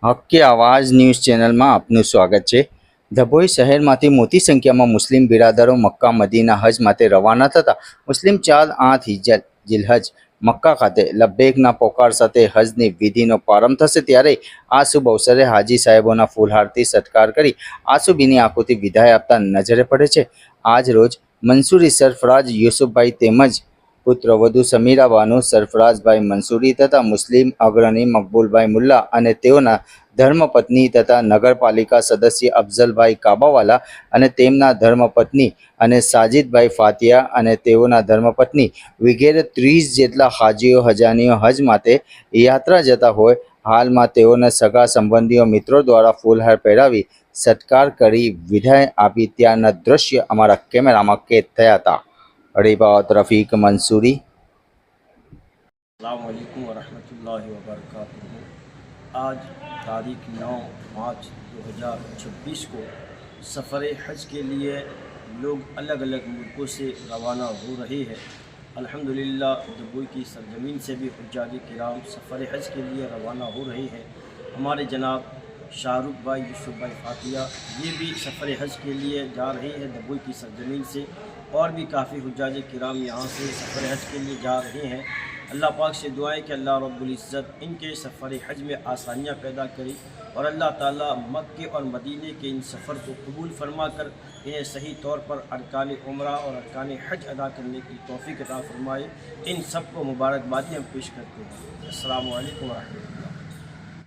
હક્કે આવાજ ન્યૂઝ ચેનલમાં આપનું સ્વાગત છે। ધભોઈ શહેરમાંથી મોટી સંખ્યામાં મુસ્લિમ બિરાદરો મક્કા મદીના હજ માટે રવાના થતા મુસ્લિમ 4-8 જિલહજ મક્કા ખાતે લબ્બૈકના પોકાર સાથે હજની વિધિનો પ્રારંભ થશે। ત્યારે આ શુભ અવસરે હાજી સાહેબોના ફૂલહારથી સત્કાર કરી આસુબીની આંખોથી વિદાય આપતા નજરે પડે છે। આજ રોજ મંસૂરી સરફરાજ યુસુફભાઈ તેમજ પુત્રવધુ સમીરા બાનુ સરફરાજભાઈ મંસૂરી તથા મુસ્લિમ અગ્રણી મકબૂલભાઈ મુલ્લા અને તેઓના ધર્મપત્ની તથા નગરપાલિકા સદસ્ય અફઝલભાઈ કાબાવાલા અને તેમના ધર્મપત્ની અને સાજિદભાઈ ફાતિયા અને તેઓના ધર્મપત્ની વગેરે 30 જેટલા હાજીઓ હજાનીઓ હજ માટે યાત્રા જતા હોય હાલમાં તેઓને સગા સંબંધીઓ મિત્રો દ્વારા ફૂલહાર પહેરાવી સત્કાર કરી વિદાય આપી ત્યારના દ્રશ્ય અમારા કેમેરામાં કેદ થયા હતા। रिबात रफ़ीक मंसूरी। अस्सलाम वालेकुम वरहमतुल्लाहि वबरकातुहू। आज तारीख 9 मार्च 2026 को सफ़र हज के लिए लोग अलग अलग मुल्कों से रवाना हो रहे हैं। अल्हम्दुलिल्लाह दुबई की सरजमीन से भी हुज्जाज किराम सफ़र हज के लिए रवाना हो रहे हैं। हमारे जनाब शाहरुख भाई यूसुफ भाई फातिया ये भी सफ़र हज के लिए जा रहे हैं दुबई की सरजमीन से, और भी काफ़ी हुज्जाज किराम यहाँ से सफ़र हज के लिए जा रहे हैं। अल्लाह पाक से दुआएं कि अल्लाह रब्बुल इज़्ज़त इनके सफ़र हज में आसानियाँ पैदा करे और अल्लाह ताला मक्के और मदीने के इन सफ़र को कबूल फरमा कर इन्हें सही तौर पर अरकान उम्रा और अरकान हज अदा करने की तौफ़ीक़ अता फरमाए। इन सब को मुबारकबादी हम पेश करते हैं। अस्सलामु अलैकुम व रहमतुल्लाह।